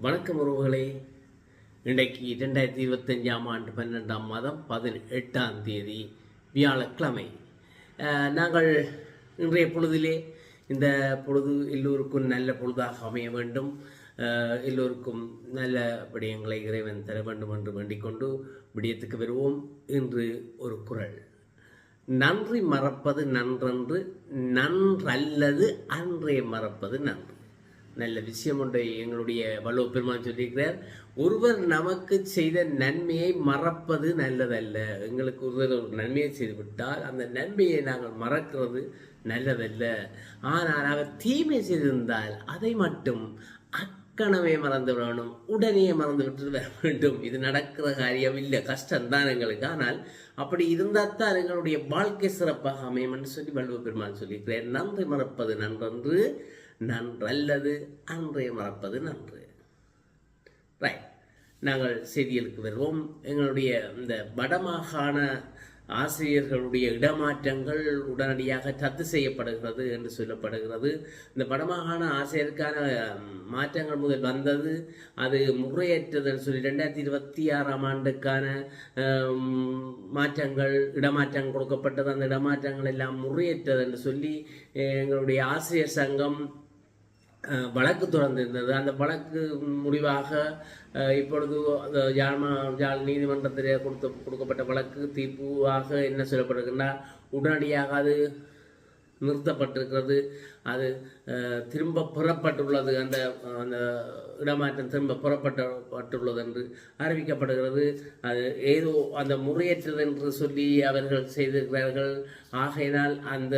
வணக்கம் உறவுகளே. இன்றைக்கு 2025ஆம் ஆண்டு 12ஆம் மாதம் 18ஆம் தேதி வியாழக்கிழமை. நாங்கள் இன்றைய பொழுதிலே இந்த பொழுது எல்லோருக்கும் நல்ல பொழுதாக அமைய வேண்டும், எல்லோருக்கும் நல்ல விடயங்களை இறைவன் தர வேண்டும் என்று வேண்டிக்கொண்டு விடயத்துக்கு வருவோம். இன்று ஒரு குறள்: நன்றி மறப்பது நன்றன்று, நன்றல்லது அன்றே மறப்பது நன்று. நல்ல விஷயம் ஒன்றை எங்களுடைய வள்ளுவ பெருமான் சொல்லியிருக்கிறார். ஒருவர் நமக்கு செய்த நன்மையை மறப்பது நல்லதல்ல. எங்களுக்கு ஒருவர் ஒரு நன்மையை செய்துவிட்டால் அந்த நன்மையை நாங்கள் மறக்கிறது நல்லதல்ல. ஆனால் அவர் தீமை செய்திருந்தால் அதை மட்டும் அக்கணமே மறந்து விடணும், உடனே மறந்து விட்டு வர வேண்டும். இது நடக்கிற காரியம் இல்லை, கஷ்டம்தான் எங்களுக்கு. ஆனால் அப்படி இருந்தால் தான் எங்களுடைய வாழ்க்கை சிறப்பாக அமையும் என்று சொல்லி வள்ளுவ பெருமான் சொல்லியிருக்கிறார். நன்றி மறப்பது நன்றன்று, நன்றல்லது அன்றே மறப்பது நன்று. ரைட், நாங்கள் செய்திகளுக்கு வருவோம். எங்களுடைய இந்த வடமாகாண ஆசிரியர்களுடைய இடமாற்றங்கள் உடனடியாக ரத்து செய்யப்படுகிறது என்று சொல்லப்படுகிறது. இந்த வடமாகாண ஆசிரியருக்கான மாற்றங்கள் முதல் வந்தது, அது முறையற்றதுன்னு சொல்லி 2026ஆம் ஆண்டுக்கான மாற்றங்கள் இடமாற்றம் கொடுக்கப்பட்டது. அந்த இடமாற்றங்கள் எல்லாம் முறையற்றது என்று சொல்லி எங்களுடைய ஆசிரியர் சங்கம் வழக்கு தொடர்ந்திருந்தது. அந்த வழக்கு முடிவாக இப்பொழுது யாழ் நீதிமன்றத்தில் கொடுக்கப்பட்ட வழக்கு தீர்ப்பாக என்ன சொல்லப்படுகின்றன, உடனடியாக அது நிறுத்தப்பட்டிருக்கிறது. அது திரும்ப பெறப்பட்டுள்ளது. அந்த அந்த இடமாற்றம் திரும்ப பெறப்பட்டுள்ளது என்று அறிவிக்கப்படுகிறது. அது ஏதோ அந்த முறையற்றது என்று சொல்லி அவர்கள் செய்திருக்கிறார்கள். ஆகையினால் அந்த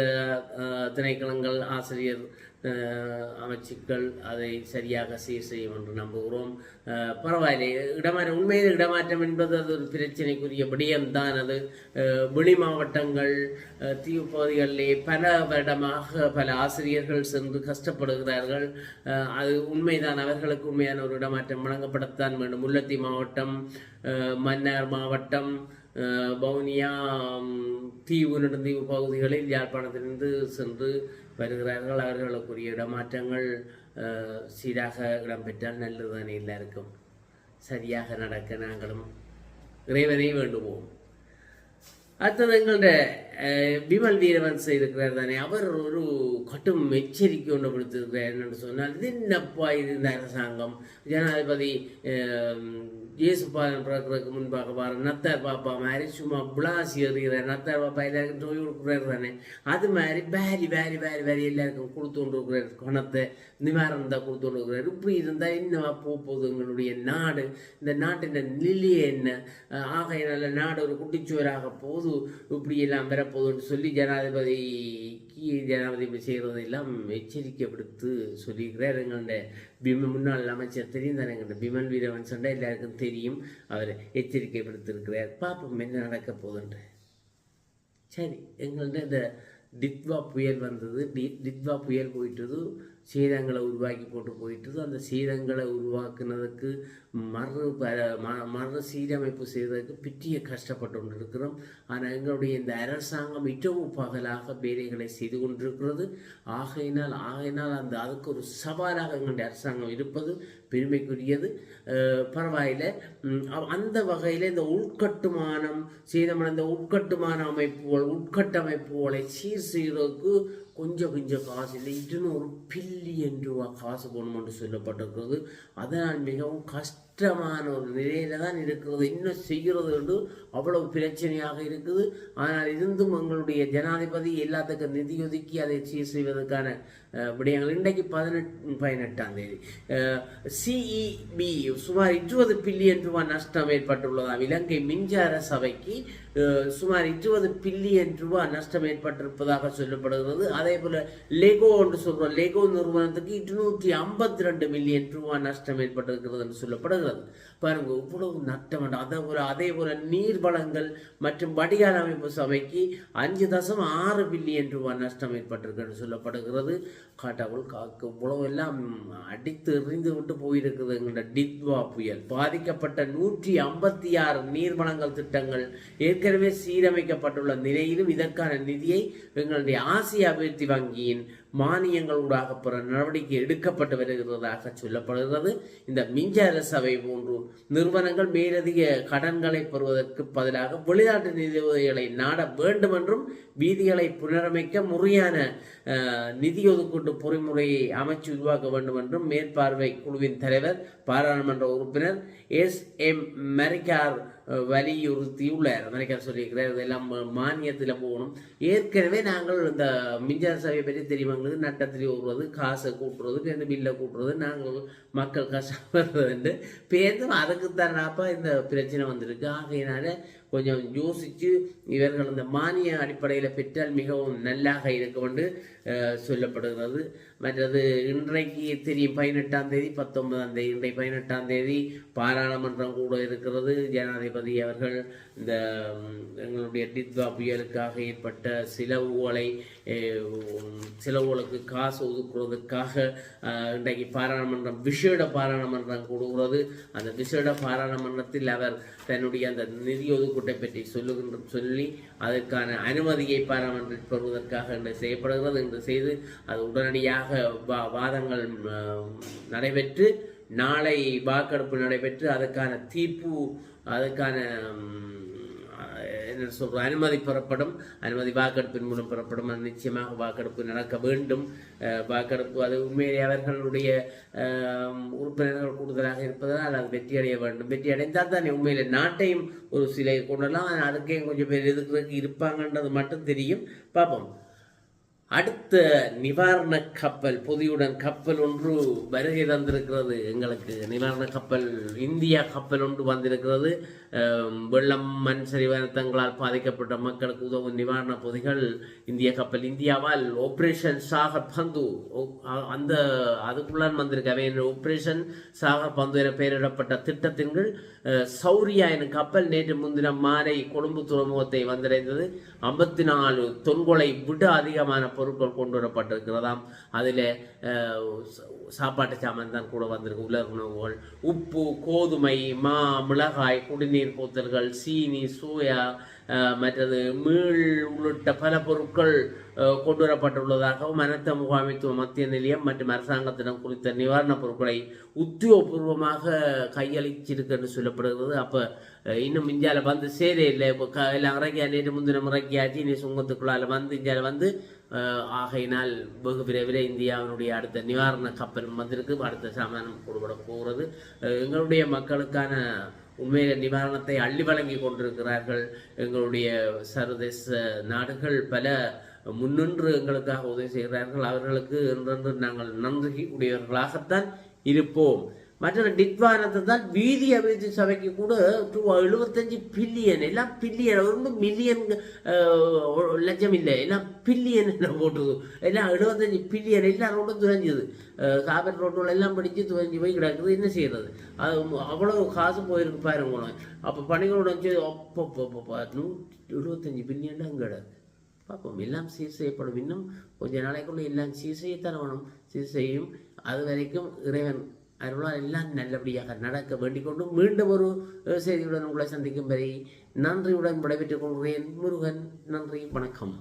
திணைக்களங்கள் ஆசிரியர் அமைச்சுக்கள் அதை சரியாக சீர் செய்யும் என்று நம்புகிறோம். பரவாயில்லை, இடமாற்றம் உண்மையில் இடமாற்றம் என்பது அது ஒரு பிரச்சனைக்குரிய விடயம்தான். அது வெளி மாவட்டங்கள் தீவு பகுதிகளிலே பல வருடமாக பல ஆசிரியர்கள் சென்று கஷ்டப்படுகிறார்கள். அது உண்மைதான், அவர்களுக்கு உண்மையான ஒரு இடமாற்றம் வழங்கப்படத்தான் வேண்டும். முல்லைத்தீவு மாவட்டம், மன்னார் மாவட்டம், வவுனியா, தீவு நெடுந்தீவு பகுதிகளில் யாழ்ப்பாணத்திலிருந்து சென்று வருகிறார்கள். அவர்களுக்குரிய இடமாற்றங்கள் சீராக இடம்பெற்றால் நல்லதுதானே எல்லாருக்கும். சரியாக நடக்க நாங்களும் இறைவனை வேண்டுவோம். அடுத்தது எங்களுடைய விமல் வீரவன்ச இருக்கிறார் தானே, அவர் ஒரு கட்டும் எச்சரிக்கை ஒன்று கொடுத்திருக்கிறார். என்னென்னு சொன்னால், இது என்னப்பா இது இந்த அரசாங்கம், ஜனாதிபதி இயேசுபாலன் பிறக்கிறதுக்கு முன்பாக பாரு நத்தார் பாப்பா மாதிரி சும்மா பிளாசி எறிகிறார். நத்தார் பாப்பா எல்லாருக்கும் நோய் கொடுக்குறாரு தானே, அது மாதிரி வேரி வேரி வேரி வேரி எல்லாருக்கும் கொடுத்து கொண்டு இருக்கிறார். பணத்தை நிவாரணம் தான் கொடுத்து கொண்டு இருக்கிறார். இப்படி இருந்தால் என்னவா போகுது எங்களுடைய நாடு, இந்த நாட்டின் நிலையே என்ன? ஆகையினால நாடு ஒரு குட்டிச்சுவராக போது, இப்படி எல்லாம் வரப்போகுதுன்னு சொல்லி ஜனாதிபதி இப்படி செய்கிறது எல்லாம் எச்சரிக்கை விடுத்து சொல்லியிருக்கிறார். எங்களுடைய முன்னாள் அமைச்சர் தெரியும் தானே, எங்கள்கிட்ட விமல் வீரவன்சன் எல்லாருக்கும் தெரியும். அவர் எச்சரிக்கை விடுத்திருக்கிறார். பார்ப்போம் என்ன நடக்க போகுதுன்ற. சரி, எங்கள்கிட்ட இந்த டித்வா புயல் வந்தது. டித்வா புயல் போயிட்டது, சேதங்களை உருவாக்கி போட்டு போயிட்டது. அந்த சேதங்களை உருவாக்குனதுக்கு மறு சீரமைப்பு செய்வதற்கு பெரிய கஷ்டப்பட்டு கொண்டு இருக்கிறோம். ஆனால் எங்களுடைய இந்த அரசாங்கம் மிகவும் பகலாக வேலைகளை செய்து கொண்டிருக்கிறது. ஆகையினால் அந்த அதுக்கு ஒரு சவாலாக எங்களுடைய அரசாங்கம் இருப்பது பெருமைக்குரியது. பரவாயில்லை. அந்த வகையில் இந்த உள்கட்டுமானம் சேதமடைந்த உட்கட்டுமான உட்கட்டமைப்புகளை சீர் செய்வதற்கு கொஞ்சம் காசு இல்லை. 200 பில்லியன் ரூபா காசு போகணும் என்று சொல்லப்பட்டிருக்கிறது. அதனால் மிகவும் கஷ்டமான ஒரு நிலையில தான் இருக்கிறது. இன்னும் செய்கிறது என்று அவ்வளவு பிரச்சனையாக இருக்குது. ஆனால் இருந்தும் எங்களுடைய ஜனாதிபதி எல்லாத்துக்கும் நிதி ஒதுக்கி அதை சீர் செய்வதற்கான விடயங்கள். இன்றைக்கு 18ஆம் தேதி சிஇபி சுமார் 20 பில்லியன் ரூபாய் நஷ்டம் ஏற்பட்டுள்ளதாம். இலங்கை மின்சார சபைக்கு சுமார் 20 பில்லியன் ரூபாய் நஷ்டம் ஏற்பட்டிருப்பதாக சொல்லப்படுகிறது. அதே போல லெகோ என்று சொல்றோம், லெகோ நிறுவனத்துக்கு 252 மில்லியன் ரூபாய் நஷ்டம் ஏற்பட்டிருக்கிறது என்று சொல்லப்படுகிறது. பாருங்க, இவ்வளவு நஷ்டம். அதே போல நீர் வளங்கள் மற்றும் வடிகால் அமைப்பு சபைக்கு 5.6 பில்லியன் ரூபாய் நஷ்டம் ஏற்பட்டிருக்கு சொல்லப்படுகிறது. கடவுள் காக்கு, இவ்வளவு எல்லாம் அடித்து எறிந்து விட்டு போயிருக்குது. எங்களோட டித்வா புயல் பாதிக்கப்பட்ட 156 நீர்வளங்கள் திட்டங்கள் ஏற்கனவே சீரமைக்கப்பட்டுள்ள நிலையிலும் இதற்கான நிதியை எங்களுடைய ஆசிய அபிவிருத்தி வங்கியின் மானியங்களூடாக பெற நடவடிக்கை எடுக்கப்பட்டு வருகிறதாக சொல்லப்படுகிறது. இந்த மின்சார சபை போன்று நிறுவனங்கள் மேலதிக கடன்களை பெறுவதற்கு பதிலாக வெளிநாட்டு நிதியுதவிகளை நாட வேண்டும் என்றும் வீதிகளை புனரமைக்க முறையான நிதி ஒதுக்கீட்டு பொறிமுறையை அமைச்சு உருவாக்க வேண்டும் என்றும் மேற்பார்வை குழுவின் தலைவர் பாராளுமன்ற உறுப்பினர் SM மரிக்கார் வலியுறுத்தியுள்ளார். மரிக்கார் சொல்லியிருக்கிறார், இதெல்லாம் மானியத்தில் போகணும். ஏற்கனவே நாங்கள் இந்த மின்சார சபையை பற்றி தெரியுமாங்களுக்கு நட்டத்திலே ஓடுறது, காசை கூட்டுறது, பேருந்து பில்லை கூட்டுறது, நாங்கள் மக்கள் கஷ்டப்படுறது பேருந்தும் அதுக்குத்தானாப்பா இந்த பிரச்சனை வந்திருக்கு. ஆகையினால கொஞ்சம் யோசித்து இவர்கள் இந்த மானிய அடிப்படையில் பெற்றால் மிகவும் நல்லாக இருக்கும் என்று சொல்லப்படுகிறது. மற்றது இன்றைக்கு தெரியும் 18ஆம் தேதி 19ஆம் தேதி இன்றைக்கு 18ஆம் தேதி பாராளுமன்றம் கூட இருக்கிறது. ஜனாதிபதி அவர்கள் இந்த எங்களுடைய டித்வா புயலுக்காக ஏற்பட்ட செலவுகளுக்கு காசு ஒதுக்குறதுக்காக இன்றைக்கு பாராளுமன்றம் விசேட பாராளுமன்றம் கூடுகிறது. அந்த விசேட பாராளுமன்றத்தில் அவர் தன்னுடைய அந்த நிதி ஒதுக்கீட்டை பற்றி சொல்லி அதற்கான அனுமதியை பாராளுமன்றத்தில் பெறுவதற்காக இன்று செய்யப்படுகிறது. என்று செய்து அது உடனடியாக வாதங்கள் நடைபெற்று நாளை வாக்கெடுப்பு நடைபெற்று அதற்கான தீர்ப்பு அதற்கான என்ன சொல்ற அனுமதி பெறப்படும். அனுமதி வாக்கெடுப்பின் மூலம் பெறப்படும். அது நிச்சயமாக வாக்கெடுப்பு நடக்க வேண்டும். வாக்கெடுப்பு அது உண்மையிலே அவர்களுடைய உறுப்பினர்கள் கூடுதலாக இருப்பதால் அது வெற்றியடைய வேண்டும். வெற்றி அடைந்தால் தான் உண்மையிலே நாட்டையும் ஒரு சிலை கொண்டெல்லாம் அதுக்கே கொஞ்சம் பேர் எதுக்குறதுக்கு இருப்பாங்கன்றது மட்டும் தெரியும். பார்ப்போம். அடுத்த நிவாரண கப்பல் பொதியுடன் கப்பல் ஒன்று வருகை தந்திருக்கிறது. எங்களுக்கு நிவாரண கப்பல் இந்தியா கப்பல் ஒன்று வந்திருக்கிறது. வெள்ளம் மண் சரிவனத்தங்களால் பாதிக்கப்பட்ட மக்களுக்கு உதவும் நிவாரண பொதிகள் இந்திய கப்பல் இந்தியாவால் ஆபரேஷன் சாகர் பந்து அந்த அதுக்குள்ளான் வந்திருக்கவே ஆபரேஷன் சாகர் பந்து என பெயரிடப்பட்ட திட்டத்தின் கீழ் சௌரியா எனும் கப்பல் நேற்று முன்தினம் மாலை கொழும்பு துறைமுகத்தை வந்தடைந்தது. 54 தொன்கொலை விட அதிகமான பொருட்கள் கொண்டு வரப்பட்டிருக்கிறதாம். அதில் சாப்பாட்டு சாமான் தான் கூட வந்திருக்கு. உலர் உணவுகள், உப்பு, கோதுமை, மா, மிளகாய், குடிநீர் போத்தல்கள், சீனி, சோயா, மற்றது மீள் உள்ளிட்ட பல பொருட்கள் கொண்டு வரப்பட்டுள்ளதாகவும் அனர்த்த முகாமைத்துவ மத்திய நிலையம் மற்றும் அரசாங்கத்திடம் குறித்த நிவாரணப் பொருட்களை உத்தியோகபூர்வமாக கையளிச்சிருக்கு என்று சொல்லப்படுகிறது. அப்போ இன்னும் இந்தியாவில் வந்து சேரே இல்லை. இப்போ எல்லாம் இறக்கியா நேற்று முந்தினம் இறக்கியாச்சு. இனி சுங்கத்துக்குள்ளால் வந்து இந்தியாவில் வந்து ஆகையினால் வெகு விரைவில் இந்தியாவினுடைய அடுத்த நிவாரண கப்பல் வந்திருக்கு. அடுத்த சாமானம் கொடுபட போகிறது. எங்களுடைய மக்களுக்கான உண்மையில நிவாரணத்தை அள்ளி வழங்கி கொண்டிருக்கிறார்கள். எங்களுடைய சர்வதேச நாடுகள் பல முன்னின்று எங்களுக்காக உதவி செய்கிறார்கள். அவர்களுக்கு என்றென்று நாங்கள் நன்றி உடையவர்களாகத்தான் இருப்போம். மற்ற டிட்வானத்தை தான் வீதி அபிவிருத்தி சபைக்கு கூட 75 பில்லியன் எல்லாம் பில்லியன் ஒன்று மில்லியன் லட்சம் இல்லை எல்லாம் பில்லியன் போட்டுது. எல்லாம் 75 பில்லியன் எல்லாம் ரோட்டும் துறைஞ்சது. காப்பர் ரோட்டுகள் எல்லாம் படித்து துறைஞ்சி போய் கிடக்குது. என்ன செய்யறது? அது அவ்வளோ காசு போயிருக்கு பாருங்க. அப்போ பணிகளோட அப்போ 175 பில்லியன் அங்கே பார்ப்போம். எல்லாம் சீர் செய்யப்படும். இன்னும் கொஞ்ச நாளைக்குள்ள எல்லாம் சீர் செய்யத்தான் வேணும். சீர் செய்யும். அது வரைக்கும் இறைவன் அருளால் எல்லாம் நல்லபடியாக நடக்க வேண்டிக் கொண்டு மீண்டும் ஒரு செய்தியுடன் உங்களை சந்திக்கும் வரை நன்றியுடன் விடைபெற்றுக் கொள்கிறேன். முருகன். நன்றி, வணக்கம்.